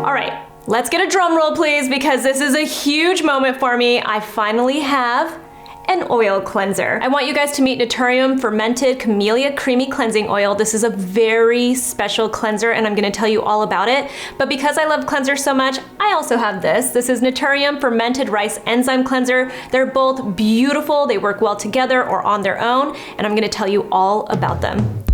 All right, let's get a drum roll please, because this is a huge moment for me. I finally have an oil cleanser. I want you guys to meet NATURIUM Fermented Camellia Creamy Cleansing Oil. This is a very special cleanser and I'm gonna tell you all about it. But because I love cleansers so much, I also have this. This is NATURIUM Fermented Rice Enzyme Cleanser. They're both beautiful, they work well together or on their own, and I'm gonna tell you all about them.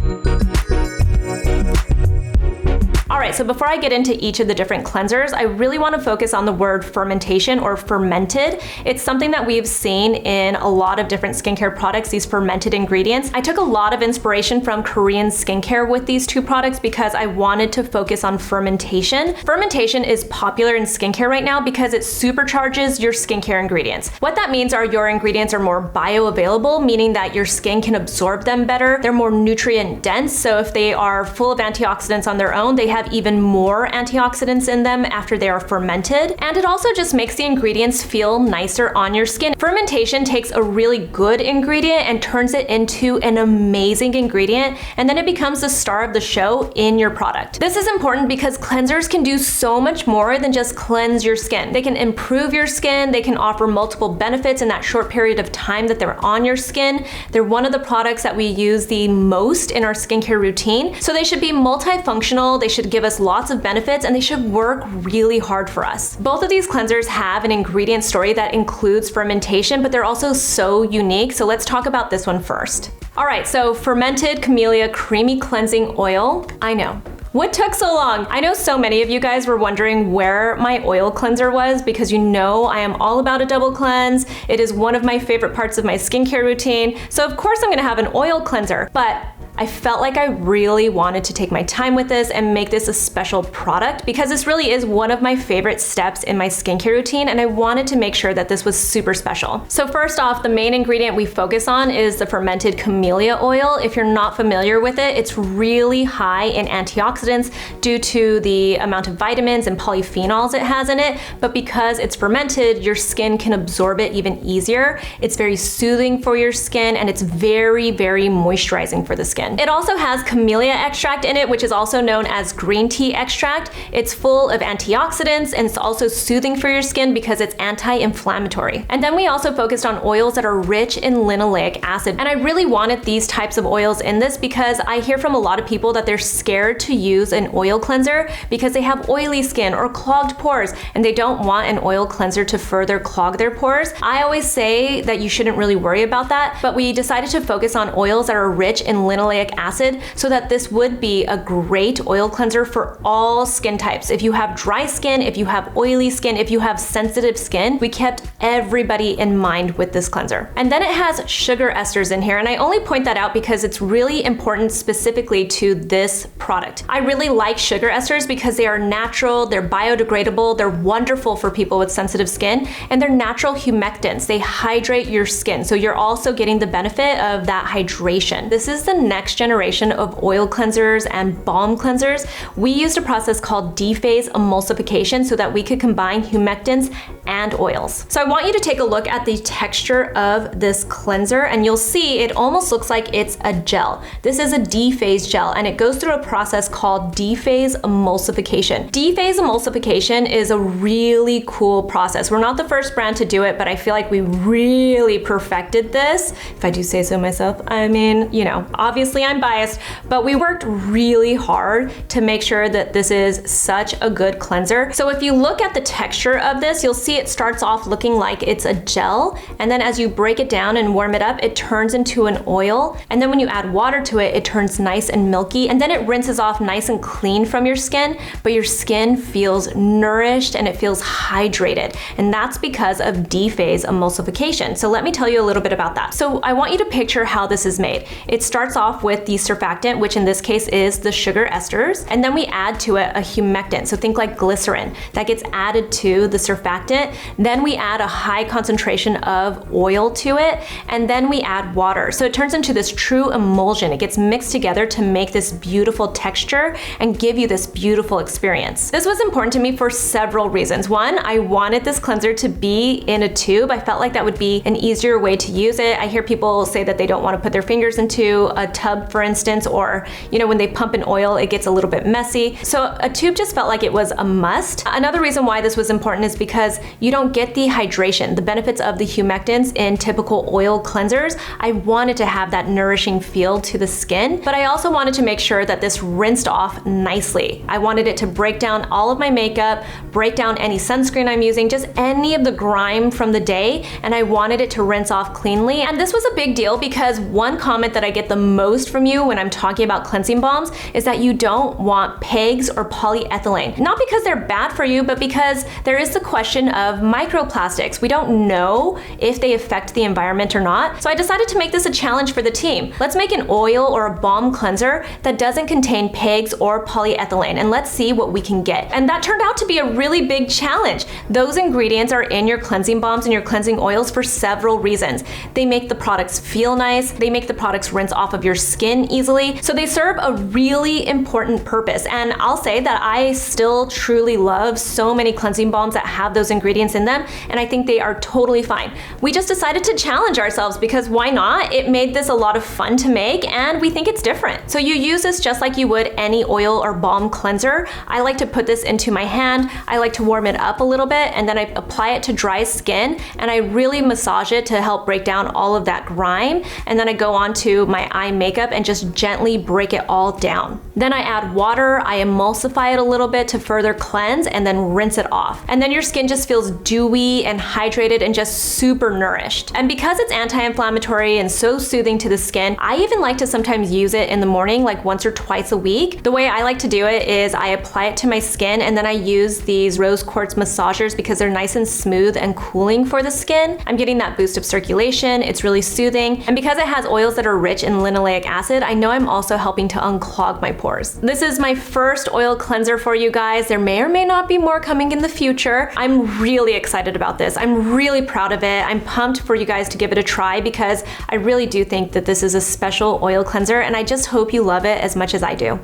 All right, so before I get into each of the different cleansers, I really want to focus on the word fermentation or fermented. It's something that we've seen in a lot of different skincare products, these fermented ingredients. I took a lot of inspiration from Korean skincare with these two products because I wanted to focus on fermentation. Fermentation is popular in skincare right now because it supercharges your skincare ingredients. What that means are your ingredients are more bioavailable, meaning that your skin can absorb them better. They're more nutrient dense, so if they are full of antioxidants on their own, they have even more antioxidants in them after they are fermented. And it also just makes the ingredients feel nicer on your skin. Fermentation takes a really good ingredient and turns it into an amazing ingredient, and then it becomes the star of the show in your product. This is important because cleansers can do so much more than just cleanse your skin. They can improve your skin, they can offer multiple benefits in that short period of time that they're on your skin. They're one of the products that we use the most in our skincare routine, so they should be multifunctional, they should give us lots of benefits, and they should work really hard for us. Both of these cleansers have an ingredient story that includes fermentation, but they're also so unique, so let's talk about this one first. All right, so Fermented Camellia Creamy Cleansing Oil. I know. What took so long? I know so many of you guys were wondering where my oil cleanser was because you know I am all about a double cleanse. It is one of my favorite parts of my skincare routine, so of course I'm gonna have an oil cleanser, but I felt like I really wanted to take my time with this and make this a special product because this really is one of my favorite steps in my skincare routine, and I wanted to make sure that this was super special. So first off, the main ingredient we focus on is the fermented camellia oil. If you're not familiar with it, it's really high in antioxidants due to the amount of vitamins and polyphenols it has in it, but because it's fermented, your skin can absorb it even easier. It's very soothing for your skin, and it's very, very moisturizing for the skin. It also has camellia extract in it, which is also known as green tea extract. It's full of antioxidants, and it's also soothing for your skin because it's anti-inflammatory. And then we also focused on oils that are rich in linoleic acid. And I really wanted these types of oils in this because I hear from a lot of people that they're scared to use an oil cleanser because they have oily skin or clogged pores, and they don't want an oil cleanser to further clog their pores. I always say that you shouldn't really worry about that, but we decided to focus on oils that are rich in linoleic acid so that this would be a great oil cleanser for all skin types. If you have dry skin, if you have oily skin, if you have sensitive skin, we kept everybody in mind with this cleanser. And then it has sugar esters in here, and I only point that out because it's really important specifically to this product. I really like sugar esters because they are natural, they're biodegradable, they're wonderful for people with sensitive skin, and they're natural humectants. They hydrate your skin, so you're also getting the benefit of that hydration. This is the next generation of oil cleansers and balm cleansers. We used a process called D-phase emulsification so that we could combine humectants and oils. So I want you to take a look at the texture of this cleanser, and you'll see it almost looks like it's a gel. This is a D-phase gel, and it goes through a process called D-phase emulsification. D-phase emulsification is a really cool process. We're not the first brand to do it, but I feel like we really perfected this, if I do say so myself. I mean, you know, obviously I'm biased, but we worked really hard to make sure that this is such a good cleanser. So if you look at the texture of this, you'll see it starts off looking like it's a gel, and then as you break it down and warm it up, it turns into an oil, and then when you add water to it, it turns nice and milky, and then it rinses off nice and clean from your skin, but your skin feels nourished and it feels hydrated, and that's because of D-phase emulsification. So let me tell you a little bit about that. So I want you to picture how this is made. It starts off with the surfactant, which in this case is the sugar esters, and then we add to it a humectant. So think like glycerin that gets added to the surfactant. Then we add a high concentration of oil to it, and then we add water. So it turns into this true emulsion. It gets mixed together to make this beautiful texture and give you this beautiful experience. This was important to me for several reasons. One, I wanted this cleanser to be in a tube. I felt like that would be an easier way to use it. I hear people say that they don't want to put their fingers into a tub tub, for instance, or when they pump in oil, it gets a little bit messy. So a tube just felt like it was a must. Another reason why this was important is because you don't get the hydration, the benefits of the humectants in typical oil cleansers. I wanted to have that nourishing feel to the skin, but I also wanted to make sure that this rinsed off nicely. I wanted it to break down all of my makeup, break down any sunscreen I'm using, just any of the grime from the day, and I wanted it to rinse off cleanly. And this was a big deal because one comment that I get the most from you when I'm talking about cleansing balms is that you don't want PEGs or polyethylene. Not because they're bad for you, but because there is the question of microplastics. We don't know if they affect the environment or not. So I decided to make this a challenge for the team. Let's make an oil or a balm cleanser that doesn't contain PEGs or polyethylene, and let's see what we can get. And that turned out to be a really big challenge. Those ingredients are in your cleansing balms and your cleansing oils for several reasons. They make the products feel nice, they make the products rinse off of your skin easily, so they serve a really important purpose. And I'll say that I still truly love so many cleansing balms that have those ingredients in them, and I think they are totally fine. We just decided to challenge ourselves because why not? It made this a lot of fun to make, and we think it's different. So you use this just like you would any oil or balm cleanser. I like to put this into my hand, I like to warm it up a little bit, and then I apply it to dry skin, and I really massage it to help break down all of that grime, and then I go on to my eye makeup and just gently break it all down. Then I add water, I emulsify it a little bit to further cleanse, and then rinse it off. And then your skin just feels dewy and hydrated and just super nourished. And because it's anti-inflammatory and so soothing to the skin, I even like to sometimes use it in the morning, like once or twice a week. The way I like to do it is I apply it to my skin, and then I use these rose quartz massagers because they're nice and smooth and cooling for the skin. I'm getting that boost of circulation, it's really soothing, and because it has oils that are rich in linoleic acid, I know I'm also helping to unclog my pores. This is my first oil cleanser for you guys. There may or may not be more coming in the future. I'm really excited about this. I'm really proud of it. I'm pumped for you guys to give it a try because I really do think that this is a special oil cleanser, and I just hope you love it as much as I do.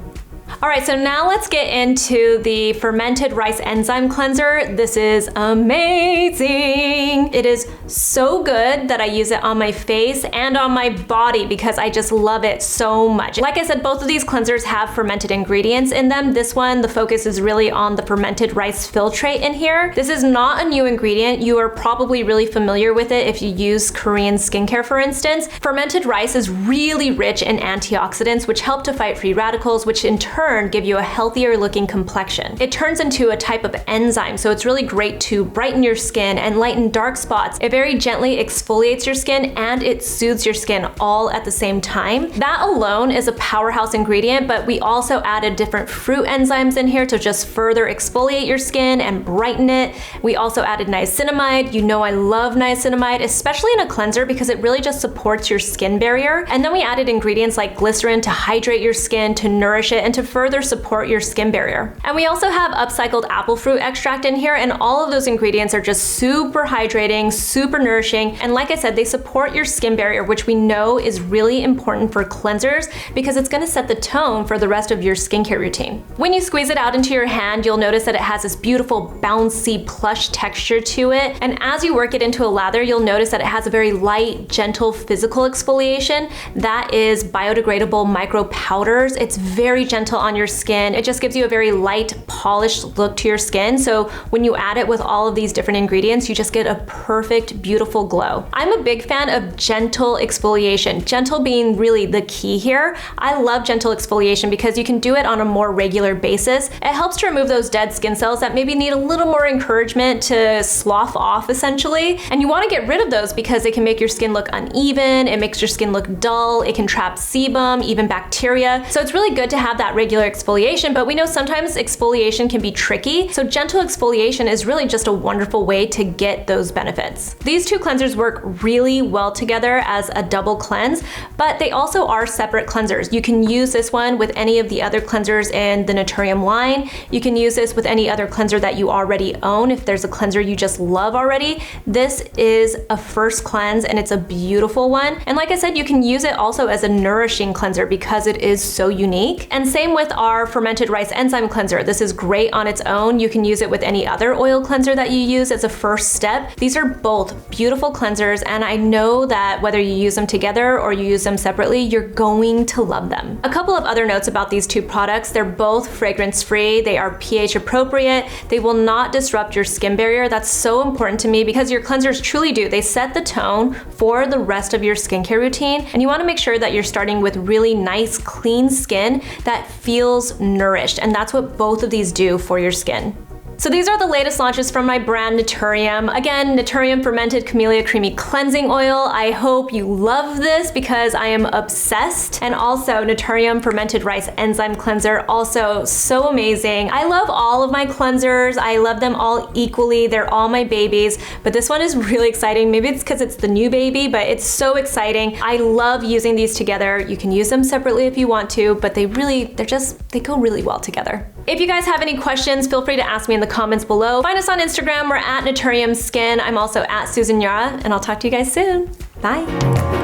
All right, so now let's get into the fermented rice enzyme cleanser. This is amazing. It is so good that I use it on my face and on my body because I just love it so much. Like I said, both of these cleansers have fermented ingredients in them. This one, the focus is really on the fermented rice filtrate in here. This is not a new ingredient. You are probably really familiar with it if you use Korean skincare, for instance. Fermented rice is really rich in antioxidants, which help to fight free radicals, which in turn give you a healthier looking complexion. It turns into a type of enzyme, so it's really great to brighten your skin and lighten dark spots. It very gently exfoliates your skin and it soothes your skin all at the same time. That alone is a powerhouse ingredient, but we also added different fruit enzymes in here to just further exfoliate your skin and brighten it. We also added niacinamide. You know I love niacinamide, especially in a cleanser because it really just supports your skin barrier. And then we added ingredients like glycerin to hydrate your skin, to nourish it, and to further support your skin barrier. And we also have upcycled apple fruit extract in here, and all of those ingredients are just super hydrating, super nourishing, and like I said, they support your skin barrier, which we know is really important for cleansers because it's gonna set the tone for the rest of your skincare routine. When you squeeze it out into your hand, you'll notice that it has this beautiful bouncy plush texture to it, and as you work it into a lather, you'll notice that it has a very light, gentle physical exfoliation. That is biodegradable micro powders. It's very gentle on your skin. It just gives you a very light, polished look to your skin. So when you add it with all of these different ingredients, you just get a perfect, beautiful glow. I'm a big fan of gentle exfoliation, gentle being really the key here. I love gentle exfoliation because you can do it on a more regular basis. It helps to remove those dead skin cells that maybe need a little more encouragement to slough off essentially. And you want to get rid of those because it can make your skin look uneven, it makes your skin look dull, it can trap sebum, even bacteria. So it's really good to have that regular exfoliation, but we know sometimes exfoliation can be tricky, so gentle exfoliation is really just a wonderful way to get those benefits. These two cleansers work really well together as a double cleanse, but they also are separate cleansers. You can use this one with any of the other cleansers in the Naturium line. You can use this with any other cleanser that you already own if there's a cleanser you just love already. This is a first cleanse and it's a beautiful one. And like I said, you can use it also as a nourishing cleanser because it is so unique. And same with with our fermented rice enzyme cleanser. This is great on its own. You can use it with any other oil cleanser that you use as a first step. These are both beautiful cleansers, and I know that whether you use them together or you use them separately, you're going to love them. A couple of other notes about these two products. They're both fragrance-free. They are pH appropriate. They will not disrupt your skin barrier. That's so important to me because your cleansers truly do. They set the tone for the rest of your skincare routine, and you want to make sure that you're starting with really nice, clean skin that feels nourished, and that's what both of these do for your skin. So these are the latest launches from my brand NATURIUM. Again, NATURIUM Fermented Camellia Creamy Cleansing Oil. I hope you love this because I am obsessed. And also NATURIUM Fermented Rice Enzyme Cleanser, also so amazing. I love all of my cleansers. I love them all equally. They're all my babies, but this one is really exciting. Maybe it's because it's the new baby, but it's so exciting. I love using these together. You can use them separately if you want to, but they go really well together. If you guys have any questions, feel free to ask me in the comments below. Find us on Instagram. We're at NATURIUM Skin. I'm also at Susan Yara, and I'll talk to you guys soon. Bye.